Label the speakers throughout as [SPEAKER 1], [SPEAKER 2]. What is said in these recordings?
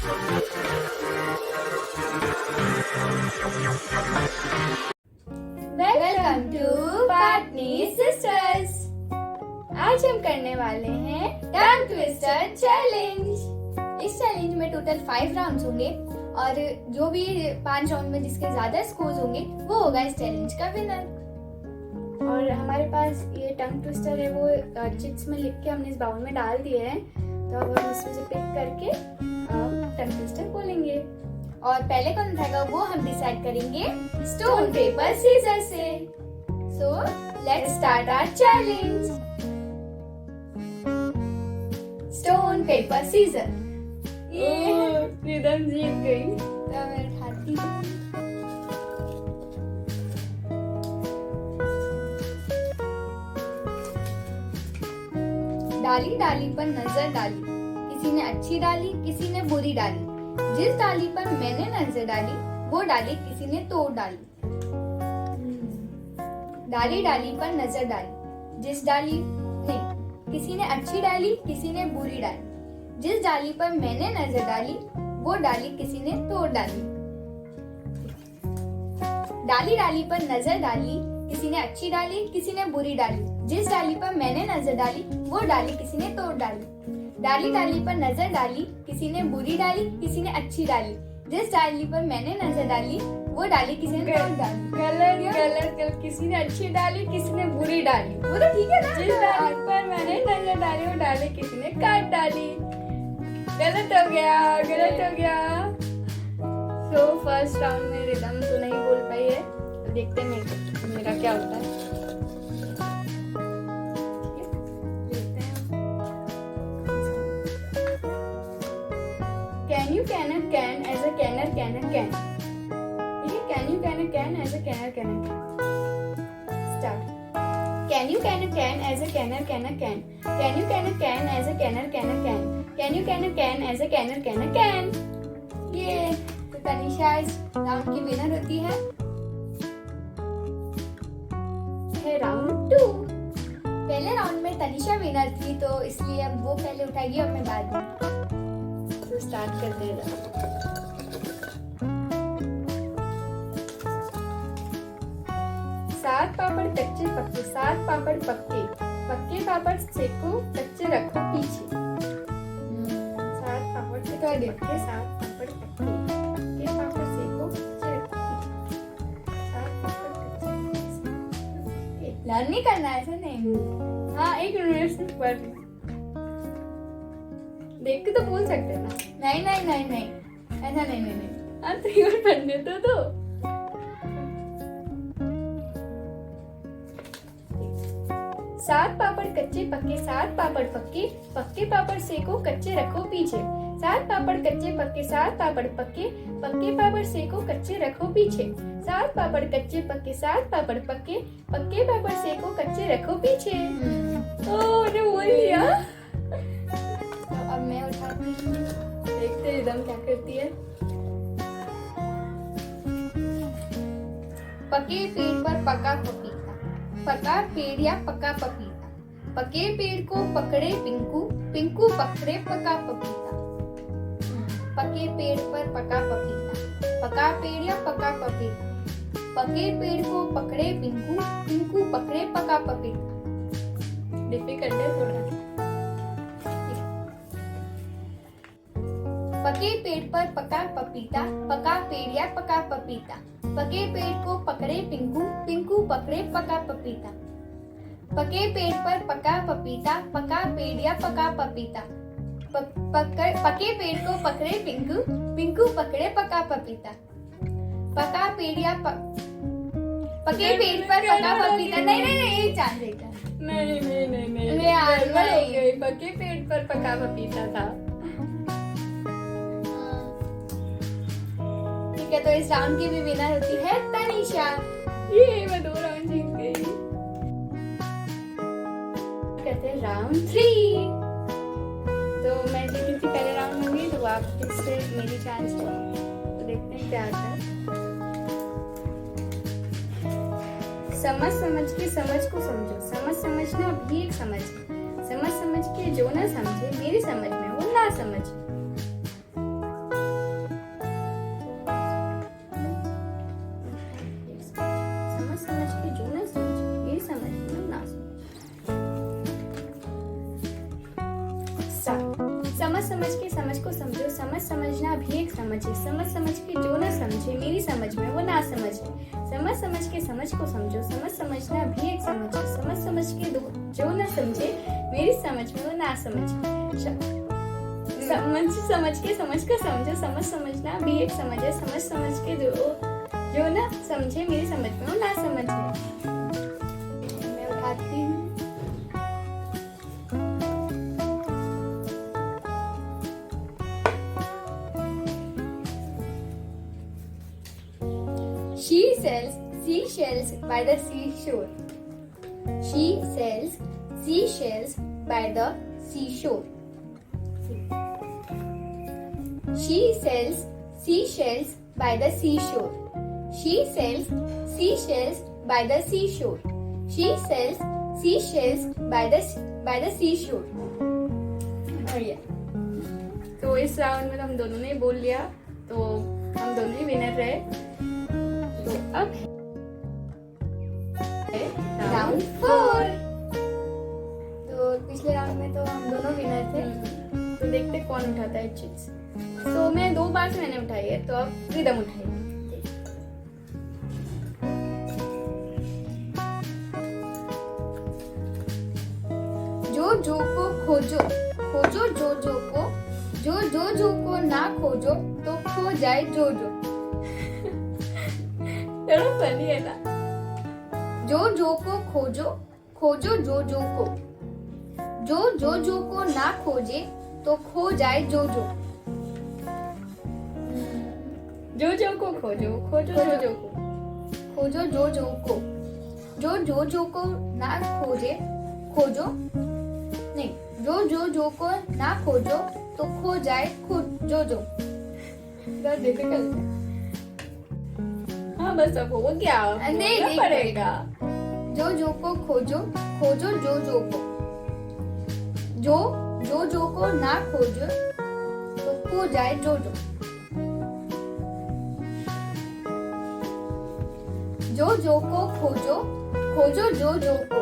[SPEAKER 1] Welcome to Patni sisters. आज हम करने वाले हैं टंग ट्विस्टर चैलेंज। इस चैलेंज में टोटल 5 राउंड्स होंगे और जो भी 5 राउंड में जिसके ज्यादा स्कोर्स होंगे वो होगा इस चैलेंज का विनर। और हमारे पास ये टंग ट्विस्टर है, वो चिट्स में लिख के हमने इस बाउल में डाल दिए हैं, तो अब हम इसमें से पिक करके टंग ट्विस्टर बोलेंगे। और पहले कौन उठाएगा वो हम डिसाइड करेंगे स्टोन पेपर सीजर से। So let's start our challenge. Stone paper scissor. ये रिदम जीत गई। तो मैं उठाती हूँ। डाली डाली पर नजर डाली, किसी ने अच्छी डाली किसी ने बुरी डाली। जिस डाली पर मैंने नजर डाली वो डाली किसी ने तोड़ डाली। डाली डाली पर नजर डाली, जिस डाली नहीं, किसी ने अच्छी डाली किसी ने बुरी डाली। जिस डाली पर मैंने नजर डाली वो डाली किसी ने तोड़ डाली। डाली डाली पर नजर डाली, किसी ने अच्छी डाली किसी ने बुरी डाली। जिस डाली पर मैंने नजर डाली वो डाली किसी ने तोड़ डाली। डाली डाली पर नजर डाली, किसी ने बुरी डाली किसी ने अच्छी डाली। जिस डाली पर मैंने नजर डाली वो डाली किसी ने तोड़ डाली। कलर किसी ने अच्छी डाली किसी ने बुरी डाली। वो तो ठीक है ना। जिस डाली पर मैंने नजर डाली वो डाली किसी ने काट डाली। गलत हो गया। तो फर्स्ट राउंड में रिदम तो नहीं बोल पाई है, तो देखते हैं मेरा क्या होता है। Can you can a can as a canner can a can? Can you can a can as a canner can a can? Start. Can you can a can as a canner can a can? Can you can a can as a canner can a can? Can you can a can as a canner can a can? ये तो तनिषा इस round की winner होती है round 2। पहले round में Tanisha winner थी, तो इसलिए अब वो पहले उठाएगी और मैं बाद में। तो स्टार्ट करते हैं। 7 पापड़ कच्चे पक्के 7 पापड़ पक्के, पक्के पापड़ सेको कच्चे रखो पीछे। 7 पापड़ से क्या देखते 7 पापड़ पक्के, पक्के पापड़ सेको कच्चे रखो पीछे। 7 पापड़ कच्चे लर्न नहीं करना ऐसा नहीं। हाँ, एक मिनट पर देख के तो बोल सकते हैं ना। नहीं ऐसा नहीं। हाँ, 3 और पढ़ने तो 7 पापड़ कच्चे पक्के 7 पापड़ पक्के, पक्के पापड़ सेको कच्चे रखो पीछे। 7 पापड़ कच्चे पक्के 7 पापड़ पक्के, पक्के पापड़ सेको कच्चे रखो पीछे। 7 पापड़ कच्चे पक्के 7 पापड़ पक्के, पक्के पापड़ सेको कच्चे रखो पीछे। मैंने बोल दिया। अब मैं उठाती हूँ, देखते रिदम क्या करती है। पके पेड़ पर पका पपीता, पका पेड़ या पका पपीता। पके पेड़ को पकड़े पिंकू, पिंकू पकड़े पका पपीता। पके पेड़ पर पका पपीता, पका पेड़ या पका पपीता। पके पेड़ को पकड़े पिंकू, पिंकू पकड़े पका पपीता। डिफिकल्ट है थोड़ा। पके पेड़ पर पका पपीता, पका पेड़ या पका पपीता। पके पेड़ को पकड़े पिंकू, पिंकू पकड़े पका पपीता। पके पेड़ पर पका पपीता, पका पेड़ या पका पपीता। पके पेड़ को पकड़े पिंकू, पिंकू पकड़े पका पपीता। पका पेड़ या पके पेड़ पर पका पपीता। नहीं एक चांस देगा। नहीं पके पेड़ पर पका पपीता था। ठीक है, तो इस राउंड की भी विनर होती है तनिषा। ये मैं 2 राउंड जीत गई। कहते हैं राउंड 3। तो मैं जीती थी पहले राउंड में, तो आप फिर से मेरी चांस है, तो देखते हैं क्या आता है। समझ के समझ को समझो, समझना भी एक समझ है। समझ के जो ना समझे मेरी समझ में वो ना समझे। समझ को समझो, समझ समझना भी एक समझ है, समझ समझ के जो ना समझे मेरी समझ में वो ना समझ है। समझ समझ के समझ को समझो, समझ समझना भी एक समझ है, समझ समझ के जो ना समझे मेरी समझ में वो ना समझ है। समझ समझ के समझ को समझो, समझ समझना भी एक समझ है, समझ समझ के जो ना समझे मेरी समझ में वो ना समझ है। मैं उठाती हूँ। She sells seashells by the seashore. She sells seashells by the seashore. She sells seashells by the seashore. She sells seashells by the seashore. She sells seashells by the seashore. और ये तो इस राउंड में हम दोनों ने बोल लिया, तो हम दोनों ही विनर रहे। तो अब राउंड 4। तो पिछले राउंड में तो हम दोनों विनर थे, तो देखते कौन उठाता है चीज। तो मैं 2 बार से मैंने उठाई है, तो अब रिदम उठाइए। जो को खोजो, खोजो जो को ना खोजो तो खो जाए जो। थोड़ा फनी है ना। जो को खोजो, खोजो जो को, जो को ना खोजे तो खो जाए जो। जो को खोजो, खोजो जो को, खोजो जो को, जो को ना खोजे, खोजो नहीं, जो को ना खोजो तो खो जाए जो। डिफिकल्ट है। हाँ बस अब हो गया, नहीं पड़ेगा। जो को खोजो, खोजो जो को, जो को ना खोजो तो खो जाए जो। जो को खोजो, खोजो जो को,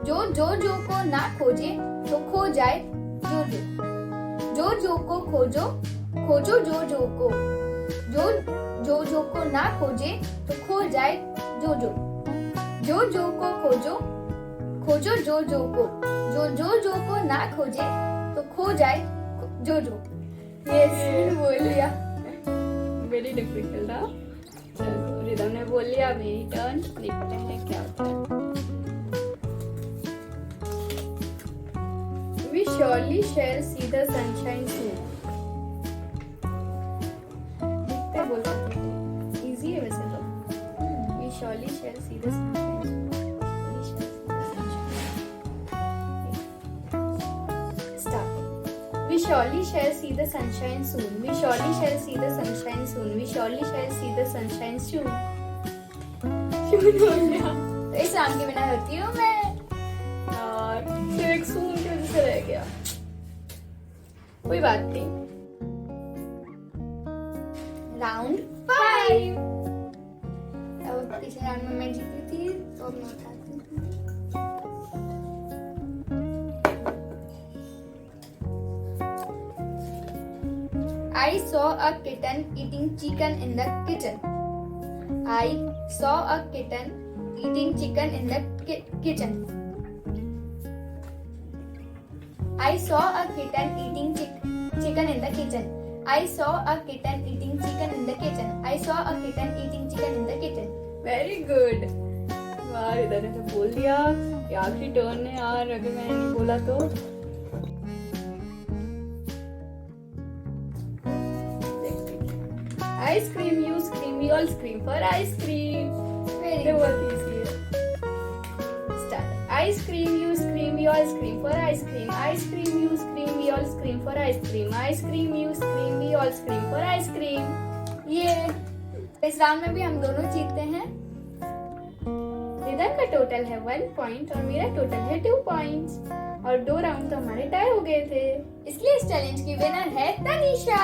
[SPEAKER 1] जो को ना खोजे तो खो जाए जो को खोजो, खोजो जो को, जो को ना खोजे तो खो जाए जो को खोजो, खोजो जो को, जो को ना खोजे तो खो जाए जो। यस बोल लिया। वेरी डिफिकल्ट था। चलो रिदम ने बोल लिया, मेरी टर्न। देखते हैं क्या होता है। We surely shall see the sunshine soon. देखते बोल सकते हैं, इजी है वैसे तो। We surely shall see the sunshine soon. Start. We surely shall see the sunshine soon. We surely shall see the sunshine soon. We surely shall see the sunshine soon. क्यों बोल गया? तो इस राउंड की winner होती हूँ मैं। और सिर्फ एक सून की वजह से रह गया, कोई बात नहीं। राउंड 5। अब पिछले राउंड में मैं जीती थी, तो अब मैं उठाती हूँ। I saw a kitten eating chicken in the kitchen. I saw a kitten eating chicken in the kitchen. I saw a kitten eating chicken in the kitchen. I saw a kitten eating chicken in the kitchen. I saw a kitten eating chicken in the kitchen. Very good. वाह, इधर ने तो बोल दिया। ये आखिरी turn है यार, अगर मैंने नहीं बोला तो। Ice cream, you scream, we all scream for ice cream. Very बहुत easy है। Start. Ice cream, you scream, we all scream for ice cream. Ice cream, you scream, we all scream for ice cream. Ice cream, you scream, we all scream for ice cream. ये इस round में भी हम दोनों जीतते हैं। Rhythm का total है 1 पॉइंट और मेरा टोटल है 2 पॉइंट्स, और 2 राउंड तो हमारे टाई हो गए थे, इसलिए इस चैलेंज की विनर है तनीषा।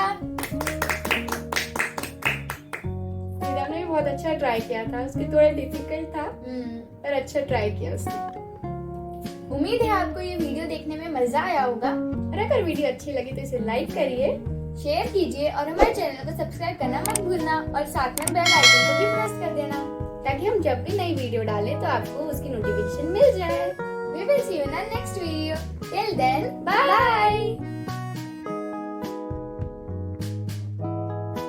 [SPEAKER 1] रिदम ने बहुत अच्छा ट्राई किया था, उसके थोड़ा डिफिकल्ट था पर अच्छा ट्राई किया उसने। उम्मीद है आपको ये वीडियो देखने में मजा आया होगा और अगर वीडियो अच्छी लगी तो इसे लाइक करिए, शेयर कीजिए और हमारे चैनल को सब्सक्राइब करना मत भूलना और साथ में बेल आइकन को भी प्रेस कर देना ताकि हम जब भी नई वीडियो डालें तो आपको उसकी नोटिफिकेशन मिल जाए। We will see you in our next video. Till then,